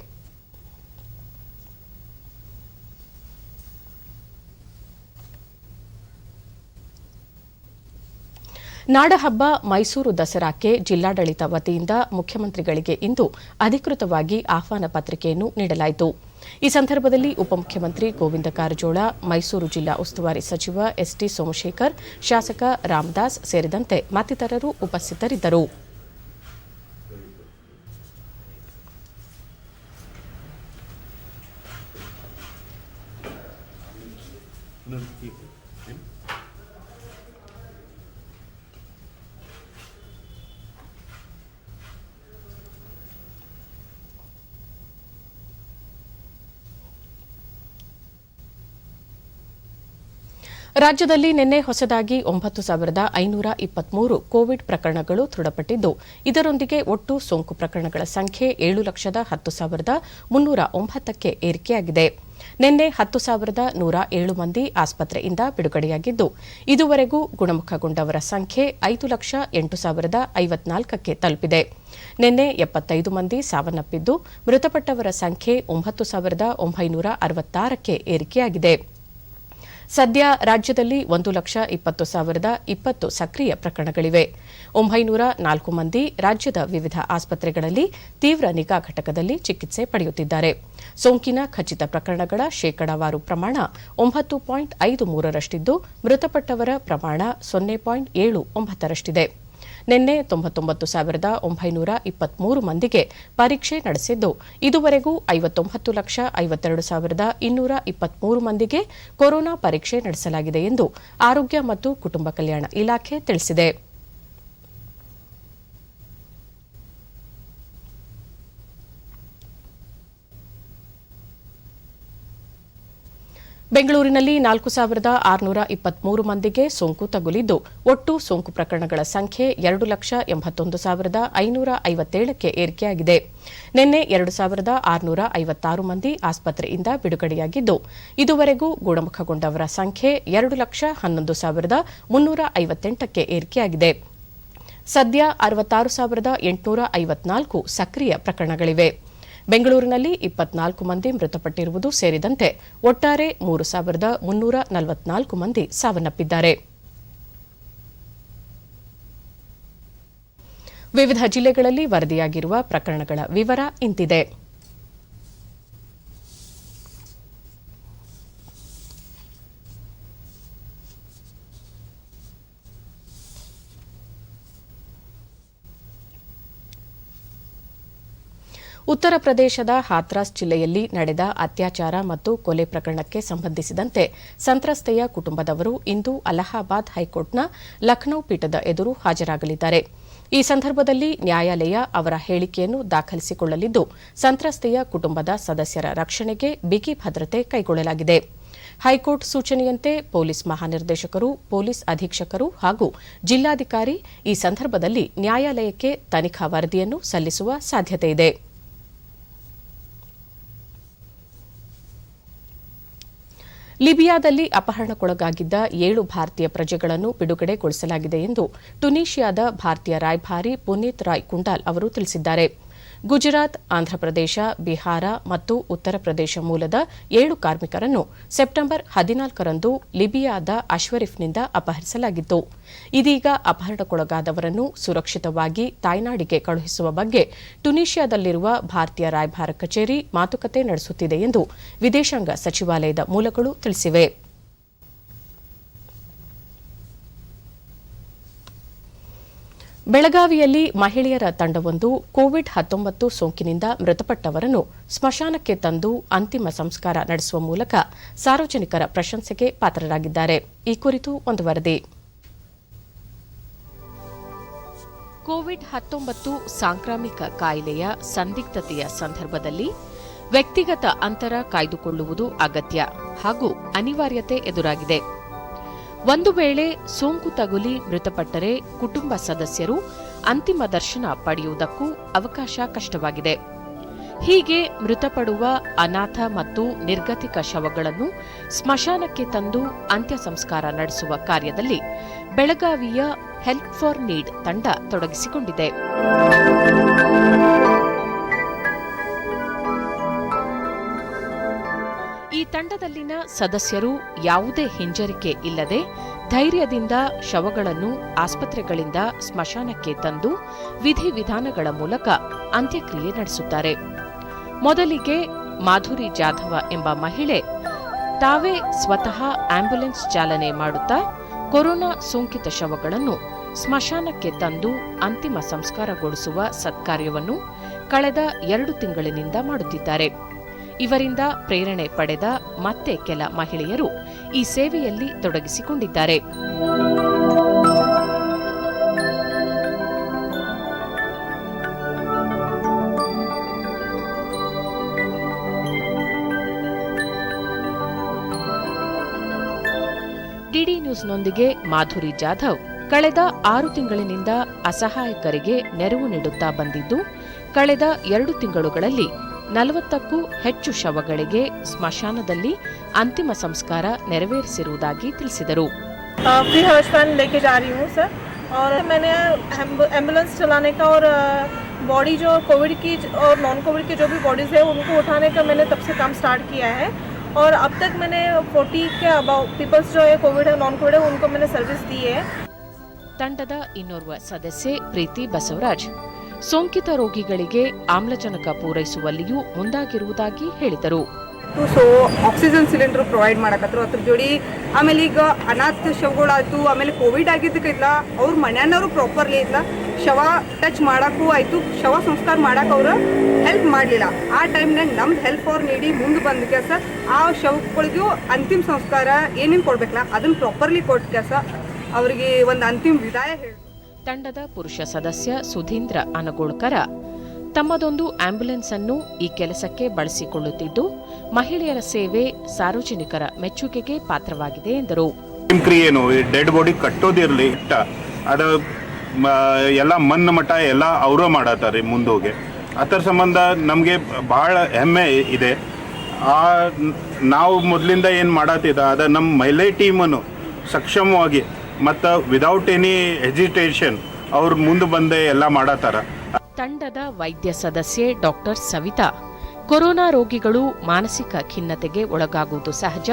[SPEAKER 1] ನಾಡಹಬ್ಬ ಮೈಸೂರು ದಸರಾಕ್ಕೆ ಜಿಲ್ಲಾಡಳಿತ ವತಿಯಿಂದ ಮುಖ್ಯಮಂತ್ರಿಗಳಿಗೆ ಇಂದು ಅಧಿಕೃತವಾಗಿ ಆಹ್ವಾನ ಪತ್ರಿಕೆಯನ್ನು ನೀಡಲಾಯಿತು. ಈ ಸಂದರ್ಭದಲ್ಲಿ ಉಪಮುಖ್ಯಮಂತ್ರಿ ಗೋವಿಂದ ಕಾರಜೋಳ, ಮೈಸೂರು ಜಿಲ್ಲಾ ಉಸ್ತುವಾರಿ ಸಚಿವ ಎಸ್ಟಿ ಸೋಮಶೇಖರ್, ಶಾಸಕ ರಾಮದಾಸ್ ಸೇರಿದಂತೆ ಮತ್ತಿತರರು ಉಪಸ್ಥಿತರಿದ್ದರು. ರಾಜ್ಯದಲ್ಲಿ ನಿನ್ನೆ ಹೊಸದಾಗಿ 9,523 ಕೋವಿಡ್ ಪ್ರಕರಣಗಳು ದೃಢಪಟ್ಟಿದ್ದು, ಇದರೊಂದಿಗೆ ಒಟ್ಟು ಸೋಂಕು ಪ್ರಕರಣಗಳ ಸಂಖ್ಯೆ 7,10,309ಕ್ಕೆ ಏರಿಕೆಯಾಗಿದೆ. ನಿನ್ನೆ 10,107 ಮಂದಿ ಆಸ್ಪತ್ರೆಯಿಂದ ಬಿಡುಗಡೆಯಾಗಿದ್ದು, ಇದುವರೆಗೂ ಗುಣಮುಖಗೊಂಡವರ ಸಂಖ್ಯೆ 5,08,054ಕ್ಕೆ ತಲುಪಿದೆ. ನಿನ್ನೆ 75 ಮಂದಿ ಸಾವನ್ನಪ್ಪಿದ್ದು, ಮೃತಪಟ್ಟವರ ಸಂಖ್ಯೆ 9,966ಕ್ಕೆ ಏರಿಕೆಯಾಗಿದೆ. ಸದ್ಯ ರಾಜ್ಯದಲ್ಲಿ 1,20,20 ಸಕ್ರಿಯ ಪ್ರಕರಣಗಳಿವೆ. 904 ಮಂದಿ ರಾಜ್ಯದ ವಿವಿಧ ಆಸ್ಪತ್ರೆಗಳಲ್ಲಿ ತೀವ್ರ ನಿಗಾ ಘಟಕದಲ್ಲಿ ಚಿಕಿತ್ಸೆ ಪಡೆಯುತ್ತಿದ್ದಾರೆ. ಸೋಂಕಿನ ಖಚಿತ ಪ್ರಕರಣಗಳ ಶೇಕಡಾವಾರು ಪ್ರಮಾಣ 9.53ರಷ್ಟಿದ್ದು, ಮೃತಪಟ್ಟವರ ಪ್ರಮಾಣ 0.79ರಷ್ಟಿದೆ. ನಿನ್ನೆ 99,923 ಮಂದಿಗೆ ಪರೀಕ್ಷೆ ನಡೆಸಿದ್ದು, ಇದುವರೆಗೂ 59,52,223 ಮಂದಿಗೆ ಕೊರೋನಾ ಪರೀಕ್ಷೆ ನಡೆಸಲಾಗಿದೆ ಎಂದು ಆರೋಗ್ಯ ಮತ್ತು ಕುಟುಂಬ ಕಲ್ಯಾಣ ಇಲಾಖೆ ತಿಳಿಸಿದೆ. ಬೆಂಗಳೂರಿನಲ್ಲಿ 4,623 ಮಂದಿಗೆ ಸೋಂಕು ತಗುಲಿದ್ದು, ಒಟ್ಟು ಸೋಂಕು ಪ್ರಕರಣಗಳ ಸಂಖ್ಯೆ 2,81,557ಕ್ಕೆ ಏರಿಕೆಯಾಗಿದೆ. ನಿನ್ನೆ 2,656 ಮಂದಿ ಆಸ್ಪತ್ರೆಯಿಂದ ಬಿಡುಗಡೆಯಾಗಿದ್ದು, ಇದುವರೆಗೂ ಗುಣಮುಖಗೊಂಡವರ ಸಂಖ್ಯೆ 2,11,358ಕ್ಕೆ ಏರಿಕೆಯಾಗಿದೆ. ಸದ್ಯ 66,854 ಸಕ್ರಿಯ ಪ್ರಕರಣಗಳಿವೆ. ಬೆಂಗಳೂರಿನಲ್ಲಿ 24 ಮಂದಿ ಮೃತಪಟ್ಟಿರುವುದು ಸೇರಿದಂತೆ ಒಟ್ಟಾರೆ 3,344 ಮಂದಿ ಸಾವನ್ನಪ್ಪಿದ್ದಾರೆ. ವಿವಿಧ ಜಿಲ್ಲೆಗಳಲ್ಲಿ ವರದಿಯಾಗಿರುವ ಪ್ರಕರಣಗಳ ವಿವರ ಇಂತಿದೆ. ಉತ್ತರ ಪ್ರದೇಶದ ಹಾಥ್ರಾಸ್ ಜಿಲ್ಲೆಯಲ್ಲಿ ನಡೆದ ಅತ್ಯಾಚಾರ ಮತ್ತು ಕೊಲೆ ಪ್ರಕರಣಕ್ಕೆ ಸಂಬಂಧಿಸಿದಂತೆ ಸಂತ್ರಸ್ತೆಯ ಕುಟುಂಬದವರು ಇಂದು ಅಲಹಾಬಾದ್ ಹೈಕೋರ್ಟ್ನ ಲಖನೌ ಪೀಠದ ಎದುರು ಹಾಜರಾಗಲಿದ್ದಾರೆ. ಈ ಸಂದರ್ಭದಲ್ಲಿ ನ್ಯಾಯಾಲಯ ಅವರ ಹೇಳಿಕೆಯನ್ನು ದಾಖಲಿಸಿಕೊಳ್ಳಲಿದ್ದು, ಸಂತ್ರಸ್ತೆಯ ಕುಟುಂಬದ ಸದಸ್ಯರ ರಕ್ಷಣೆಗೆ ಬಿಗಿ ಭದ್ರತೆ ಕೈಗೊಳ್ಳಲಾಗಿದೆ. ಹೈಕೋರ್ಟ್ ಸೂಚನೆಯಂತೆ ಪೊಲೀಸ್ ಮಹಾನಿರ್ದೇಶಕರು, ಪೊಲೀಸ್ ಅಧೀಕ್ಷಕರು ಹಾಗೂ ಜಿಲ್ಲಾಧಿಕಾರಿ ಈ ಸಂದರ್ಭದಲ್ಲಿ ನ್ಯಾಯಾಲಯಕ್ಕೆ ತನಿಖಾ ವರದಿಯನ್ನು ಸಲ್ಲಿಸುವ ಸಾಧ್ಯತೆಯಿದೆ. ಲಿಬಿಯಾದಲ್ಲಿ ಅಪಹರಣಕ್ಕೊಳಗಾಗಿದ್ದ 7 ಭಾರತೀಯ ಪ್ರಜೆಗಳನ್ನು ಬಿಡುಗಡೆಗೊಳಿಸಲಾಗಿದೆ ಎಂದು ಟುನೀಷಿಯಾದ ಭಾರತೀಯ ರಾಯಭಾರಿ ಪುನೀತ್ ರಾಯ್ ಕುಂಡಾಲ್ ಅವರು ತಿಳಿಸಿದ್ದಾರೆ. ಗುಜರಾತ್, ಆಂಧ್ರಪ್ರದೇಶ, ಬಿಹಾರ ಮತ್ತು ಉತ್ತರ ಪ್ರದೇಶ ಮೂಲದ 7 ಕಾರ್ಮಿಕರನ್ನು ಸೆಪ್ಟೆಂಬರ್ 14ರಂದು ಲಿಬಿಯಾದ ಅಶ್ವರಿಫ್ನಿಂದ ಅಪಹರಿಸಲಾಗಿತ್ತು. ಇದೀಗ ಅಪಹರಣಕ್ಕೊಳಗಾದವರನ್ನು ಸುರಕ್ಷಿತವಾಗಿ ತಾಯ್ನಾಡಿಗೆ ಕಳುಹಿಸುವ ಬಗ್ಗೆ ಟುನೀಷಿಯಾದಲ್ಲಿರುವ ಭಾರತೀಯ ರಾಯಭಾರ ಕಚೇರಿ ಮಾತುಕತೆ ನಡೆಸುತ್ತಿದೆ ಎಂದು ವಿದೇಶಾಂಗ ಸಚಿವಾಲಯದ ಮೂಲಗಳು ತಿಳಿಸಿವೆ. ಬೆಳಗಾವಿಯಲ್ಲಿ ಮಹಿಳೆಯರ ತಂಡವೊಂದು ಕೋವಿಡ್-19 ಸೋಂಕಿನಿಂದ ಮೃತಪಟ್ಟವರನ್ನು ಸ್ಮಶಾನಕ್ಕೆ ತಂದು ಅಂತಿಮ ಸಂಸ್ಕಾರ ನಡೆಸುವ ಮೂಲಕ ಸಾರ್ವಜನಿಕರ ಪ್ರಶಂಸೆಗೆ ಪಾತ್ರರಾಗಿದ್ದಾರೆ. ಈ ಕುರಿತು ಒಂದು ವರದಿ. ಕೋವಿಡ್-19 ಸಾಂಕ್ರಾಮಿಕ ಕಾಯಿಲೆಯ ಸಂದಿಗ್ಧತೆಯ ಸಂದರ್ಭದಲ್ಲಿ ವ್ಯಕ್ತಿಗತ ಅಂತರ ಕಾಯ್ದುಕೊಳ್ಳುವುದು ಅಗತ್ಯ ಹಾಗೂ ಅನಿವಾರ್ಯತೆ ಎದುರಾಗಿದೆ. ಒಂದು ವೇಳೆ ಸೋಂಕು ತಗುಲಿ ಮೃತಪಟ್ಟರೆ ಕುಟುಂಬ ಸದಸ್ಯರು ಅಂತಿಮ ದರ್ಶನ ಪಡೆಯುವುದಕ್ಕೂ ಅವಕಾಶ ಕಷ್ಟವಾಗಿದೆ. ಹೀಗೆ ಮೃತಪಡುವ ಅನಾಥ ಮತ್ತು ನಿರ್ಗತಿಕ ಶವಗಳನ್ನು ಸ್ಮಶಾನಕ್ಕೆ ತಂದು ಅಂತ್ಯ ಸಂಸ್ಕಾರ ನಡೆಸುವ ಕಾರ್ಯದಲ್ಲಿ ಬೆಳಗಾವಿಯ ಹೆಲ್ಪ್ ಫಾರ್ ನೀಡ್ ತಂಡ ತೊಡಗಿಸಿಕೊಂಡಿದೆ. ಈ ಈ ತಂಡದಲ್ಲಿನ ಸದಸ್ಯರು ಯಾವುದೇ ಹಿಂಜರಿಕೆ ಇಲ್ಲದೆ ಧೈರ್ಯದಿಂದ ಶವಗಳನ್ನು ಆಸ್ಪತ್ರೆಗಳಿಂದ ಸ್ಮಶಾನಕ್ಕೆ ತಂದು ವಿಧಿವಿಧಾನಗಳ ಮೂಲಕ ಅಂತ್ಯಕ್ರಿಯೆ ನಡೆಸುತ್ತಾರೆ. ಮೊದಲಿಗೆ ಮಾಧುರಿ ಜಾಧವ ಎಂಬ ಮಹಿಳೆ ತಾವೇ ಸ್ವತಃ ಆಂಬ್ಯುಲೆನ್ಸ್ ಚಾಲನೆ ಮಾಡುತ್ತಾ ಕೊರೋನಾ ಸೋಂಕಿತ ಶವಗಳನ್ನು ಸ್ಮಶಾನಕ್ಕೆ ತಂದು ಅಂತಿಮ ಸಂಸ್ಕಾರಗೊಳಿಸುವ ಸತ್ಕಾರ್ಯವನ್ನು ಕಳೆದ 2 ತಿಂಗಳಿನಿಂದ ಮಾಡುತ್ತಿದ್ದಾರೆ. ಇವರಿಂದ ಪ್ರೇರಣೆ ಪಡೆದ ಮತ್ತೆ ಕೆಲ ಮಹಿಳೆಯರು ಈ ಸೇವೆಯಲ್ಲಿ ತೊಡಗಿಸಿಕೊಂಡಿದ್ದಾರೆ. ಡಿಡಿ ನ್ಯೂಸ್ನೊಂದಿಗೆ ಮಾಧುರಿ ಜಾಧವ್ ಕಳೆದ 6 ತಿಂಗಳಿನಿಂದ ಅಸಹಾಯಕರಿಗೆ ನೆರವು ನೀಡುತ್ತಾ ಬಂದಿದ್ದು, ಕಳೆದ 2 ತಿಂಗಳುಗಳಲ್ಲಿ 40ಕ್ಕೂ ಹೆಚ್ಚು ಶವಗಳಿಗೆ ಸ್ಮಶಾನದಲ್ಲಿ ಅಂತಿಮ ಸಂಸ್ಕಾರ ನೆರವೇರಿಸಿರುವುದಾಗಿ ತಿಳಿಸಿದರು.
[SPEAKER 7] फ्री हाउस फंड लेके जा रही हूँ सर, और मैंने एम्बुलेंस चलाने का और बॉडी जो कोविड की और नॉन कोविड की जो भी बॉडीज़ है उनको उठाने का मैंने तब से काम स्टार्ट किया है, और अब तक मैंने 40 के अबाउ पीपल्स जो है कोविड है नॉन कोविड है उनको मैंने सर्विस दी है.
[SPEAKER 1] ತಂಡದ ಇನ್ನೋರ್ವ ಸದಸ್ಯೆ ಪ್ರೀತಿ ಬಸವರಾಜ್ ಸೋಂಕಿತ ರೋಗಿಗಳಿಗೆ ಆಮ್ಲಜನಕ ಪೂರೈಸುವಲ್ಲಿಯೂ ಮುಂದಾಗಿರುವುದಾಗಿ ಹೇಳಿದರು.
[SPEAKER 8] ಸೊ ಆಕ್ಸಿಜನ್ ಸಿಲಿಂಡರ್ ಪ್ರೊವೈಡ್ ಮಾಡಕತ್ರು, ಅದ್ರ ಜೋಡಿ ಆಮೇಲೆ ಈಗ ಅನಾಥ ಶವಗಳಾಯ್ತು, ಆಮೇಲೆ ಕೋವಿಡ್ ಆಗಿದ್ದಕ್ಕಿಲ್ಲ ಅವ್ರ ಮನೆಯವರು ಪ್ರಾಪರ್ಲಿ ಇಲ್ಲ, ಶವ ಟಚ್ ಮಾಡೋಕ್ಕೂ ಆಯಿತು, ಶವ ಸಂಸ್ಕಾರ ಮಾಡೋಕೆ ಅವರು ಹೆಲ್ಪ್ ಮಾಡಲಿಲ್ಲ. ಆ ಟೈಮ್ನಾಗ ನಮ್ದು ಹೆಲ್ಪ್ ಅವ್ರು ನೀಡಿ ಮುಂದೆ ಬಂದ ಕೆಲಸ ಆ ಶವಗಳಿಗೂ ಅಂತಿಮ ಸಂಸ್ಕಾರ ಏನೇನು ಕೊಡ್ಬೇಕಲ್ಲ ಅದನ್ನು ಪ್ರಾಪರ್ಲಿ ಕೊಟ್ಟ ಕೆಲಸ ಅವರಿಗೆ ಒಂದು ಅಂತಿಮ ವಿದಾಯ ಹೇಳಿ.
[SPEAKER 1] ತಂಡದ ಪುರುಷ ಸದಸ್ಯ ಸುಧೀಂದ್ರ ಅನಗೋಳ್ಕರ ತಮ್ಮದೊಂದು ಆಂಬ್ಯುಲೆನ್ಸ್ ಅನ್ನು ಈ ಕೆಲಸಕ್ಕೆ ಬಳಸಿಕೊಳ್ಳುತ್ತಿದ್ದು, ಮಹಿಳೆಯರ ಸೇವೆ ಸಾರ್ವಜನಿಕರ ಮೆಚ್ಚುಗೆಗೆ ಪಾತ್ರವಾಗಿದೆ ಎಂದರು.
[SPEAKER 9] ಕ್ರಿಯೆನು ಡೆಡ್ ಬಾಡಿ ಕಟ್ಟೋದಿರಲಿ ಅದ ಎಲ್ಲ ಮಣ್ಣ ಮಠ ಎಲ್ಲ ಅವರ ಮಾಡತ್ತಾರೆ ಮುಂದೋಗಿ. ಅದರ ಸಂಬಂಧ ನಮಗೆ ಭಾಳ ಹೆಮ್ಮೆ ಇದೆ. ನಾವು ಮೊದಲಿಂದ ಏನು ಮಾಡತ್ತಿದ್ದ ಅದ ನಮ್ಮ ಮಹಿಳೆ ಟೀಮನ್ನು ಸಕ್ಷಮವಾಗಿ ಮತ್ತು ವಿದೌಟ್ ಎನಿ ಹೆಜಿಟೇಷನ್ ಅವ್ರು ಮುಂದೆ ಬಂದೆ ಎಲ್ಲ ಮಾಡತ್ತಾರ.
[SPEAKER 1] ತಂಡದ ವೈದ್ಯ ಸದಸ್ಯೆ ಡಾಕ್ಟರ್ ಸವಿತಾ ಕೊರೋನಾ ರೋಗಿಗಳು ಮಾನಸಿಕ ಖಿನ್ನತೆಗೆ ಒಳಗಾಗುವುದು ಸಹಜ,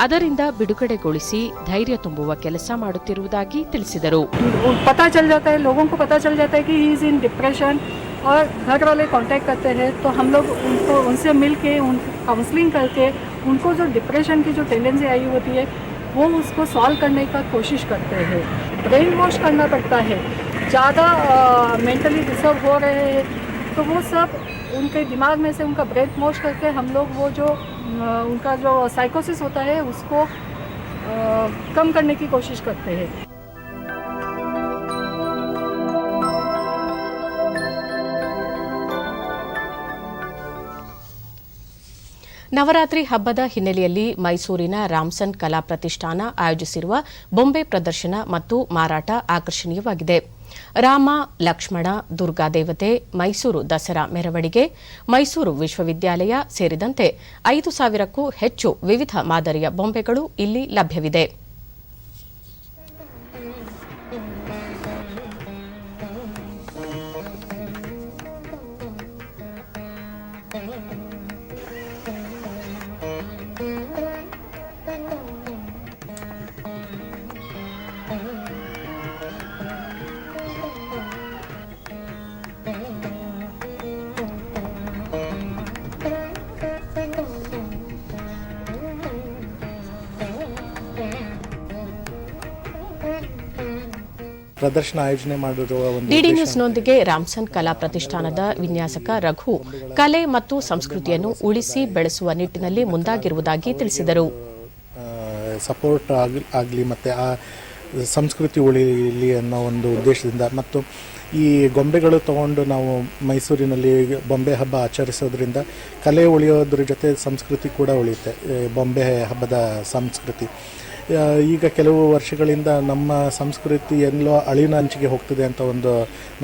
[SPEAKER 1] ಅದರಿಂದ ಬಿಡುಗಡೆಗೊಳಿಸಿ ಧೈರ್ಯ ತುಂಬುವ ಕೆಲಸ ಮಾಡುತ್ತಿರುವುದಾಗಿ ತಿಳಿಸಿದರು.
[SPEAKER 10] पता चल जाता है, लोगों को पता चल जाता है कि ही इज इन डिप्रेशन और घर वाले कांटेक्ट करते हैं, तो हम लोग उनको उनसे मिल के काउंसलिंग करके उनको जो डिप्रेशन की जो टेंडेंसी आई होती है वो उसको सॉल्व करने का कोशिश करते हैं. ब्रेन वॉश करना पड़ता है, ज़्यादा मेंटली डिस्टर्ब हो रहे हैं तो वो सब उनके दिमाग में से उनका ब्रेन वॉश करके हम लोग वो जो उनका जो साइकोसिस होता है उसको कम करने की कोशिश करते हैं.
[SPEAKER 1] ನವರಾತ್ರಿ ಹಬ್ಬದ ಹಿನ್ನೆಲೆಯಲ್ಲಿ ಮೈಸೂರಿನ ರಾಮ್ಸನ್ ಕಲಾ ಪ್ರತಿಷ್ಠಾನ ಆಯೋಜಿಸಿರುವ ಬೊಂಬೆ ಪ್ರದರ್ಶನ ಮತ್ತು ಮಾರಾಟ ಆಕರ್ಷಣೀಯವಾಗಿದೆ. ರಾಮ, ಲಕ್ಷ್ಮಣ, ದುರ್ಗಾದೇವತೆ, ಮೈಸೂರು ದಸರಾ ಮೆರವಣಿಗೆ, ಮೈಸೂರು ವಿಶ್ವವಿದ್ಯಾಲಯ ಸೇರಿದಂತೆ 5,000ಕ್ಕೂ ಹೆಚ್ಚು ವಿವಿಧ ಮಾದರಿಯ ಬೊಂಬೆಗಳು ಇಲ್ಲಿ ಲಭ್ಯವಿದೆ.
[SPEAKER 11] ಪ್ರದರ್ಶನ ಆಯೋಜನೆ ಮಾಡಿರುವ
[SPEAKER 1] ಡಿಡಿ ನ್ಯೂಸ್ನೊಂದಿಗೆ ರಾಮ್ಸನ್ ಕಲಾ ಪ್ರತಿಷ್ಠಾನದ ವಿನ್ಯಾಸಕ ರಘು ಕಲೆ ಮತ್ತು ಸಂಸ್ಕೃತಿಯನ್ನು ಉಳಿಸಿ ಬೆಳೆಸುವ ನಿಟ್ಟಿನಲ್ಲಿ ಮುಂದಾಗಿರುವುದಾಗಿ ತಿಳಿಸಿದರು.
[SPEAKER 11] ಸಪೋರ್ಟ್ ಆಗಲಿ ಮತ್ತು ಆ ಸಂಸ್ಕೃತಿ ಉಳಿಯಲಿ ಅನ್ನೋ ಒಂದು ಉದ್ದೇಶದಿಂದ ಮತ್ತು ಈ ಗೊಂಬೆಗಳು ತಗೊಂಡು ನಾವು ಮೈಸೂರಿನಲ್ಲಿ ಬೊಂಬೆ ಹಬ್ಬ ಆಚರಿಸೋದ್ರಿಂದ ಕಲೆ ಉಳಿಯೋದ್ರ ಜೊತೆ ಸಂಸ್ಕೃತಿ ಕೂಡ ಉಳಿಯುತ್ತೆ. ಬೊಂಬೆ ಹಬ್ಬದ ಸಂಸ್ಕೃತಿ ಈಗ ಕೆಲವು ವರ್ಷಗಳಿಂದ ನಮ್ಮ ಸಂಸ್ಕೃತಿ ಎಲ್ಲೋ ಅಳಿವಿನ ಅಂಚಿಗೆ ಹೋಗ್ತದೆ ಅಂತ ಒಂದು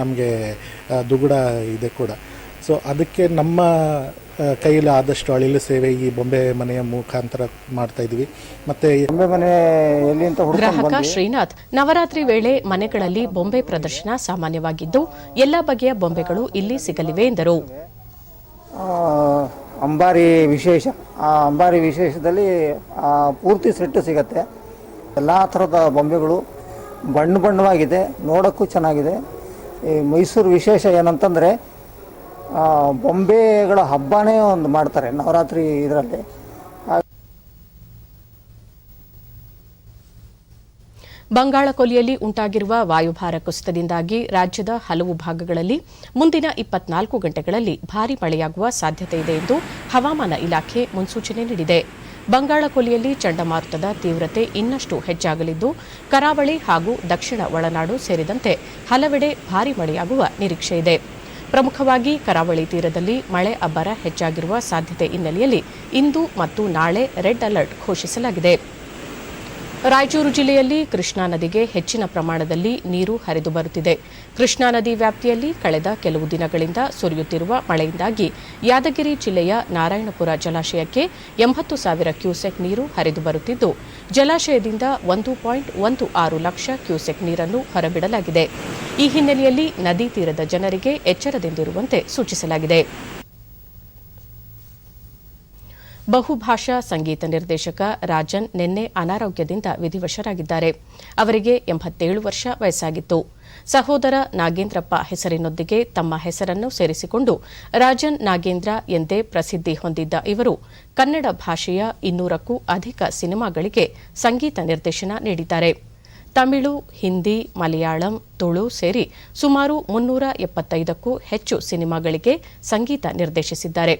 [SPEAKER 11] ನಮಗೆ ದುಗುಡ ಇದೆ ಕೂಡ. ಸೊ ಅದಕ್ಕೆ ನಮ್ಮ ಕೈಯಲ್ಲಿ ಆದಷ್ಟು ಅಳಿಲು ಸೇವೆ ಈ ಬೊಂಬೆ ಮನೆಯ ಮುಖಾಂತರ ಮಾಡ್ತಾ ಇದ್ದೀವಿ. ಮತ್ತೆ
[SPEAKER 1] ಗ್ರಾಹಕ ಶ್ರೀನಾಥ್ ನವರಾತ್ರಿ ವೇಳೆ ಮನೆಗಳಲ್ಲಿ ಬೊಂಬೆ ಪ್ರದರ್ಶನ ಸಾಮಾನ್ಯವಾಗಿದ್ದು ಎಲ್ಲ ಬಗೆಯ ಬೊಂಬೆಗಳು ಇಲ್ಲಿ ಸಿಗಲಿವೆ ಎಂದರು.
[SPEAKER 12] ಅಂಬಾರಿ ವಿಶೇಷ. ಆ ಅಂಬಾರಿ ವಿಶೇಷದಲ್ಲಿ ಪೂರ್ತಿ ಸೆಟ್ಟು ಸಿಗುತ್ತೆ. ಎಲ್ಲ ಥರದ ಬೊಂಬೆಗಳು ಬಣ್ಣವಾಗಿದೆ, ನೋಡೋಕ್ಕೂ ಚೆನ್ನಾಗಿದೆ. ಈ ಮೈಸೂರು ವಿಶೇಷ ಏನಂತಂದರೆ ಬೊಂಬೆಗಳ ಹಬ್ಬನೇ ಒಂದು ಮಾಡ್ತಾರೆ ನವರಾತ್ರಿ ಇದರಲ್ಲಿ.
[SPEAKER 1] ಬಂಗಾಳ ಕೊಲ್ಲಿಯಲ್ಲಿ ಉಂಟಾಗಿರುವ ವಾಯುಭಾರ ಕುಸಿತದಿಂದಾಗಿ ರಾಜ್ಯದ ಹಲವು ಭಾಗಗಳಲ್ಲಿ ಮುಂದಿನ 24 ಗಂಟೆಗಳಲ್ಲಿ ಭಾರೀ ಮಳೆಯಾಗುವ ಸಾಧ್ಯತೆ ಇದೆ ಎಂದು ಹವಾಮಾನ ಇಲಾಖೆ ಮುನ್ಸೂಚನೆ ನೀಡಿದೆ. ಬಂಗಾಳ ಕೊಲ್ಲಿಯಲ್ಲಿ ಚಂಡಮಾರುತದ ತೀವ್ರತೆ ಇನ್ನಷ್ಟು ಹೆಚ್ಚಾಗಲಿದ್ದು, ಕರಾವಳಿ ಹಾಗೂ ದಕ್ಷಿಣ ಒಳನಾಡು ಸೇರಿದಂತೆ ಹಲವೆಡೆ ಭಾರೀ ಮಳೆಯಾಗುವ ನಿರೀಕ್ಷೆಯಿದೆ. ಪ್ರಮುಖವಾಗಿ ಕರಾವಳಿ ತೀರದಲ್ಲಿ ಮಳೆ ಅಬ್ಬರ ಹೆಚ್ಚಾಗಿರುವ ಸಾಧ್ಯತೆ ಹಿನ್ನೆಲೆಯಲ್ಲಿ ಇಂದು ಮತ್ತು ನಾಳೆ ರೆಡ್ ಅಲರ್ಟ್ ಘೋಷಿಸಲಾಗಿದೆ. ರಾಯಚೂರು ಜಿಲ್ಲೆಯಲ್ಲಿ ಕೃಷ್ಣಾ ನದಿಗೆ ಹೆಚ್ಚಿನ ಪ್ರಮಾಣದಲ್ಲಿ ನೀರು ಹರಿದು ಬರುತ್ತಿದೆ. ಕೃಷ್ಣಾ ನದಿ ವ್ಯಾಪ್ತಿಯಲ್ಲಿ ಕಳೆದ ಕೆಲವು ದಿನಗಳಿಂದ ಸುರಿಯುತ್ತಿರುವ ಮಳೆಯಿಂದಾಗಿ ಯಾದಗಿರಿ ಜಿಲ್ಲೆಯ ನಾರಾಯಣಪುರ ಜಲಾಶಯಕ್ಕೆ 80,000 ಕ್ಯೂಸೆಕ್ ನೀರು ಹರಿದು ಬರುತ್ತಿದ್ದು, ಜಲಾಶಯದಿಂದ 1.16 ಲಕ್ಷ ಕ್ಯೂಸೆಕ್ ನೀರನ್ನು ಹೊರಬಿಡಲಾಗಿದೆ. ಈ ಹಿನ್ನೆಲೆಯಲ್ಲಿ ನದಿ ತೀರದ ಜನರಿಗೆ ಎಚ್ಚರದಿಂದಿರುವಂತೆ ಸೂಚಿಸಲಾಗಿದೆ. ಬಹುಭಾಷಾ ಸಂಗೀತ ನಿರ್ದೇಶಕ ರಾಜನ್ ನಿನ್ನೆ ಅನಾರೋಗ್ಯದಿಂದ ವಿಧಿವಶರಾಗಿದ್ದಾರೆ. ಅವರಿಗೆ 87 ವರ್ಷ ವಯಸ್ಸಾಗಿತ್ತು. ಸಹೋದರ ನಾಗೇಂದ್ರಪ್ಪ ಹೆಸರಿನೊಂದಿಗೆ ತಮ್ಮ ಹೆಸರನ್ನು ಸೇರಿಸಿಕೊಂಡು ರಾಜನ್ ನಾಗೇಂದ್ರ ಎಂದೇ ಪ್ರಸಿದ್ಧಿ ಹೊಂದಿದ್ದ ಇವರು ಕನ್ನಡ ಭಾಷೆಯ 200ಕ್ಕೂ ಅಧಿಕ ಸಿನಿಮಾಗಳಿಗೆ ಸಂಗೀತ ನಿರ್ದೇಶನ ನೀಡಿದ್ದಾರೆ. ತಮಿಳು, ಹಿಂದಿ, ಮಲಯಾಳಂ, ತುಳು ಸೇರಿ ಸುಮಾರು 375ಕ್ಕೂ ಹೆಚ್ಚು ಸಿನಿಮಾಗಳಿಗೆ ಸಂಗೀತ ನಿರ್ದೇಶಿಸಿದ್ದಾರೆ.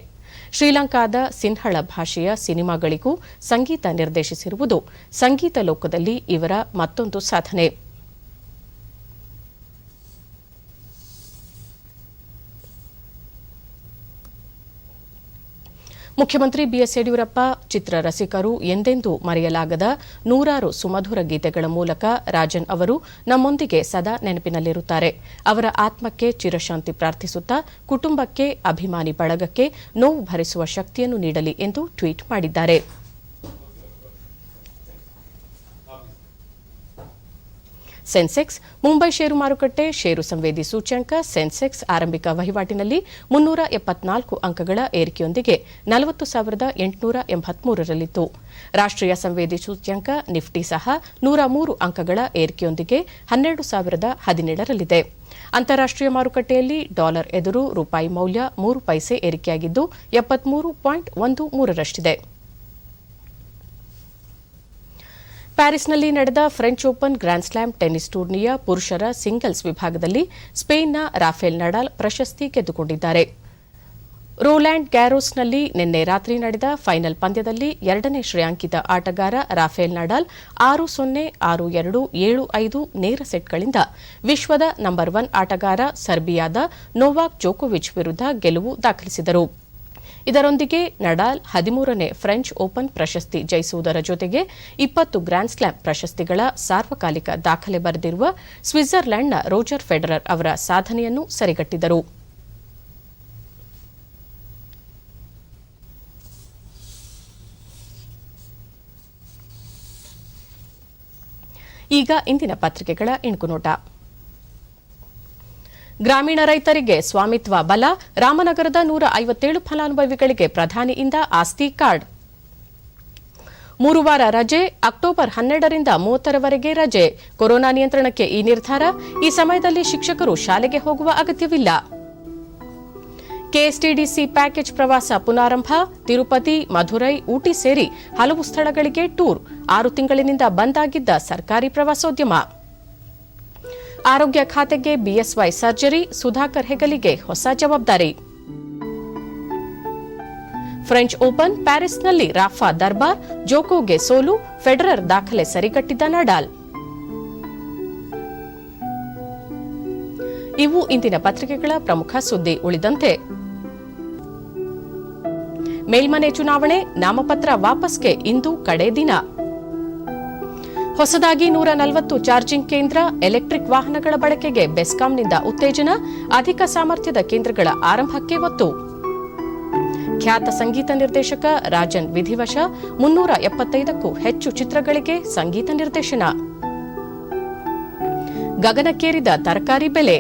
[SPEAKER 1] ಶ್ರೀಲಂಕಾದ ಸಿನ್ಹಳ ಭಾಷೆಯ ಸಿನಿಮಾಗಳಿಗೂ ಸಂಗೀತ ನಿರ್ದೇಶಿಸಿರುವುದು ಸಂಗೀತ ಲೋಕದಲ್ಲಿ ಇವರ ಮತ್ತೊಂದು ಸಾಧನೆ. ಮುಖ್ಯಮಂತ್ರಿ ಬಿಎಸ್ ಯಡಿಯೂರಪ್ಪ ಚಿತ್ರರಸಿಕರು ಎಂದೆಂದೂ ಮರೆಯಲಾಗದ 100 ಸುಮಧುರ ಗೀತೆಗಳ ಮೂಲಕ ರಾಜನ್ ಅವರು ನಮ್ಮೊಂದಿಗೆ ಸದಾ ನೆನಪಿನಲ್ಲಿರುತ್ತಾರೆ. ಅವರ ಆತ್ಮಕ್ಕೆ ಚಿರಶಾಂತಿ ಪ್ರಾರ್ಥಿಸುತ್ತಾ ಕುಟುಂಬಕ್ಕೆ, ಅಭಿಮಾನಿ ಬಳಗಕ್ಕೆ ನೋವು ಭರಿಸುವ ಶಕ್ತಿಯನ್ನು ನೀಡಲಿ ಎಂದು ಟ್ವೀಟ್ ಮಾಡಿದ್ದಾರೆ. ಸೆನ್ಸೆಕ್ಸ್ ಮುಂಬೈ ಷೇರು ಮಾರುಕಟ್ಟೆ ಷೇರು ಸಂವೇದಿ ಸೂಚ್ಯಂಕ ಸೆನ್ಸೆಕ್ಸ್ ಆರಂಭಿಕ ವಹಿವಾಟಿನಲ್ಲಿ 374 ಅಂಕಗಳ ಏರಿಕೆಯೊಂದಿಗೆ 40,883ರಲ್ಲಿತ್ತು. ರಾಷ್ಟ್ರೀಯ ಸಂವೇದಿ ಸೂಚ್ಯಂಕ ನಿಫ್ಟಿ ಸಹ 103 ಅಂಕಗಳ ಏರಿಕೆಯೊಂದಿಗೆ 12,017ರಲ್ಲಿದೆ. ಅಂತಾರಾಷ್ಟ್ರೀಯ ಮಾರುಕಟ್ಟೆಯಲ್ಲಿ ಡಾಲರ್ ಎದುರು ರೂಪಾಯಿ ಮೌಲ್ಯ 3 ಪೈಸೆ ಏರಿಕೆಯಾಗಿದ್ದು 73.13ರಷ್ಟಿದೆ. ಪ್ಯಾರಿಸ್ನಲ್ಲಿ ನಡೆದ French open grand slam tennis ಟೂರ್ನಿಯ ಪುರುಷರ ಸಿಂಗಲ್ಸ್ ವಿಭಾಗದಲ್ಲಿ ಸ್ಪೇನ್ನ ರಾಫೆಲ್ ನಡಾಲ್ ಪ್ರಶಸ್ತಿ ಗೆದ್ದುಕೊಂಡಿದ್ದಾರೆ. ರೋಲ್ಯಾಂಡ್ ಗ್ಯಾರೋಸ್ನಲ್ಲಿ ನಿನ್ನೆ ರಾತ್ರಿ ನಡೆದ ಫೈನಲ್ ಪಂದ್ಯದಲ್ಲಿ 2ನೇ ಶ್ರೇಯಾಂಕಿತ ಆಟಗಾರ ರಾಫೆಲ್ ನಡಾಲ್ 6-0, 6-2, 7-5 ನೇರ ಸೆಟ್ಗಳಿಂದ ವಿಶ್ವದ ನಂಬರ್ 1 ಆಟಗಾರ ಸರ್ಬಿಯಾದ ನೊವಾಕ್ ಜೋಕೋವಿಚ್ ವಿರುದ್ಧ ಗೆಲುವು ದಾಖಲಿಸಿದರು. ಇದರೊಂದಿಗೆ ನಡಾಲ್ 13ನೇ ಫ್ರೆಂಚ್ ಓಪನ್ ಪ್ರಶಸ್ತಿ ಜಯಿಸುವುದರ ಜೊತೆಗೆ 20 ಗ್ರ್ಯಾಂಡ್ ಸ್ಲಾಮ್ ಪ್ರಶಸ್ತಿಗಳ ಸಾರ್ವಕಾಲಿಕ ದಾಖಲೆ ಬರೆದಿರುವ ಸ್ವಿಟ್ಜರ್ಲೆಂಡ್ನ ರೋಜರ್ ಫೆಡರರ್ ಅವರ ಸಾಧನೆಯನ್ನು ಸರಿಗಟ್ಟಿದರು. ಈಗ ಇಂದಿನ ಪತ್ರಿಕೆಗಳ ಇಣುಕುನೋಟ. ಗ್ರಾಮೀಣ ರೈತರಿಗೆ ಸ್ವಾಮಿತ್ವ ಬಲ, ರಾಮನಗರದ 157 ಫಲಾನುಭವಿಗಳಿಗೆ ಪ್ರಧಾನಿಯಿಂದ ಆಸ್ತಿ ಕಾರ್ಡ್. 3 ವಾರ ರಜೆ, ಅಕ್ಟೋಬರ್ 12ರಿಂದ 30ರವರೆಗೆ ರಜೆ. ಕೊರೋನಾ ನಿಯಂತ್ರಣಕ್ಕೆ ಈ ನಿರ್ಧಾರ. ಈ ಸಮಯದಲ್ಲಿ ಶಿಕ್ಷಕರು ಶಾಲೆಗೆ ಹೋಗುವ ಅಗತ್ಯವಿಲ್ಲ. ಕೆಎಸ್ಟಿಡಿಸಿ ಪ್ಯಾಕೇಜ್ ಪ್ರವಾಸ ಪುನಾರಂಭ. ತಿರುಪತಿ, ಮಧುರೈ, ಊಟಿ ಸೇರಿ ಹಲವು ಸ್ಥಳಗಳಿಗೆ ಟೂರ್. 6 ತಿಂಗಳಿನಿಂದ ಬಂದ್ ಆಗಿದ್ದ ಸರ್ಕಾರಿ ಪ್ರವಾಸೋದ್ಯಮ. ಆರೋಗ್ಯ ಖಾತೆಗೆ ಬಿಎಸ್ವೈ ಸರ್ಜರಿ, ಸುಧಾಕರ್ ಹೆಗಲಿಗೆ ಹೊಸ ಜವಾಬ್ದಾರಿ. ಫ್ರೆಂಚ್ ಓಪನ್ ಪ್ಯಾರಿಸ್ನಲ್ಲಿ ರಾಫಾ ದರ್ಬಾರ್, ಜೋಕೋಗೆ ಸೋಲು, ಫೆಡರರ್ ದಾಖಲೆ ಸರಿಗಟ್ಟಿದ್ದ ನಡಾಲ್. ಇವು ಇಂದಿನ ಪತ್ರಿಕೆಗಳ ಪ್ರಮುಖ ಸುದ್ದಿ. ಉಳಿದಂತೆ ಮೇಲ್ಮನೆ ಚುನಾವಣೆ, ನಾಮಪತ್ರ ವಾಪಸ್ಗೆ ಇಂದು ಕಡೆ ದಿನ. ಹೊಸದಾಗಿ 140 ಚಾರ್ಜಿಂಗ್ ಕೇಂದ್ರ, ಎಲೆಕ್ಟ್ರಿಕ್ ವಾಹನಗಳ ಬಳಕೆಗೆ ಬೆಸ್ಕಾಂನಿಂದ ಉತ್ತೇಜನ, ಅಧಿಕ ಸಾಮರ್ಥ್ಯದ ಕೇಂದ್ರಗಳ ಆರಂಭಕ್ಕೆ ಒತ್ತು. ಖ್ಯಾತ ಸಂಗೀತ ನಿರ್ದೇಶಕ ರಾಜನ್ ವಿಧಿವಶ, 375ಕ್ಕೂ ಹೆಚ್ಚು ಚಿತ್ರಗಳಿಗೆ ಸಂಗೀತ ನಿರ್ದೇಶನ. ಗಗನಕ್ಕೇರಿದ ತರಕಾರಿ ಬೆಲೆ.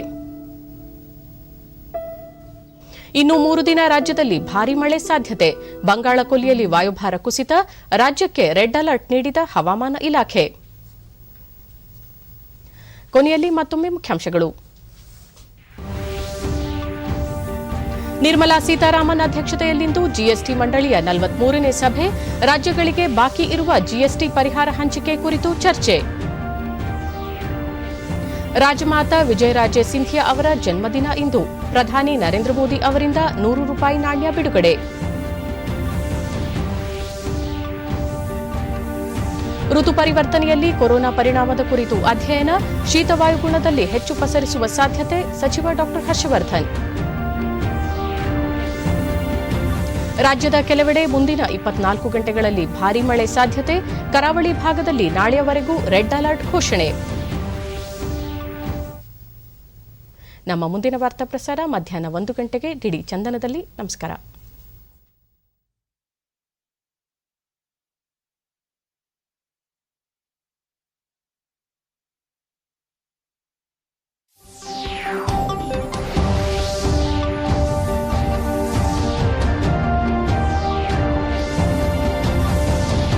[SPEAKER 1] ಇನ್ನು 3 ದಿನ ರಾಜ್ಯದಲ್ಲಿ ಭಾರೀ ಮಳೆ ಸಾಧ್ಯತೆ. ಬಂಗಾಳ ಕೊಲ್ಲಿಯಲ್ಲಿ ವಾಯುಭಾರ ಕುಸಿತ, ರಾಜ್ಯಕ್ಕೆ ರೆಡ್ ಅಲರ್ಟ್ ನೀಡಿದ ಹವಾಮಾನ ಇಲಾಖೆ. ಕೊನೆಯಲ್ಲಿ ಮತ್ತೊಮ್ಮೆ ಮುಖ್ಯಾಂಶಗಳು. ನಿರ್ಮಲಾ ಸೀತಾರಾಮನ್ ಅಧ್ಯಕ್ಷತೆಯಲ್ಲಿಂದು ಜಿಎಸ್ಟಿ ಮಂಡಳಿಯ 43ನೇ ಸಭೆ. ರಾಜ್ಯಗಳಿಗೆ ಬಾಕಿ ಇರುವ ಜಿಎಸ್ಟಿ ಪರಿಹಾರ ಹಂಚಿಕೆ ಕುರಿತು ಚರ್ಚೆ. ರಾಜಮಾತಾ ವಿಜಯರಾಜೆ ಸಿಂಧಿಯಾ ಅವರ ಜನ್ಮದಿನ ಇಂದು. ಪ್ರಧಾನಿ ನರೇಂದ್ರ ಮೋದಿ ಅವರಿಂದ ₹100 ನಾಣ್ಯ ಬಿಡುಗಡೆ. ಋತು ಪರಿವರ್ತನೆಯಲ್ಲಿ ಕೊರೋನಾ ಪರಿಣಾಮದ ಕುರಿತು ಅಧ್ಯಯನ. ಶೀತವಾಯುಗುಣದಲ್ಲಿ ಹೆಚ್ಚು ಪಸರಿಸುವ ಸಾಧ್ಯತೆ, ಸಚಿವ ಡಾ ಹರ್ಷವರ್ಧನ್. ರಾಜ್ಯದ ಕೆಲವೆಡೆ ಮುಂದಿನ 24 ಗಂಟೆಗಳಲ್ಲಿ ಭಾರೀ ಮಳೆ ಸಾಧ್ಯತೆ. ಕರಾವಳಿ ಭಾಗದಲ್ಲಿ ನಾಳೆಯವರೆಗೂ ರೆಡ್ ಅಲರ್ಟ್ ಘೋಷಣೆ. ನಮ್ಮ ಮುಂದಿನ ವಾರ್ತಾ ಪ್ರಸಾರ ಮಧ್ಯಾಹ್ನ 1 ಗಂಟೆಗೆ ಡಿಡಿ ಚಂದನದಲ್ಲಿ. ನಮಸ್ಕಾರ.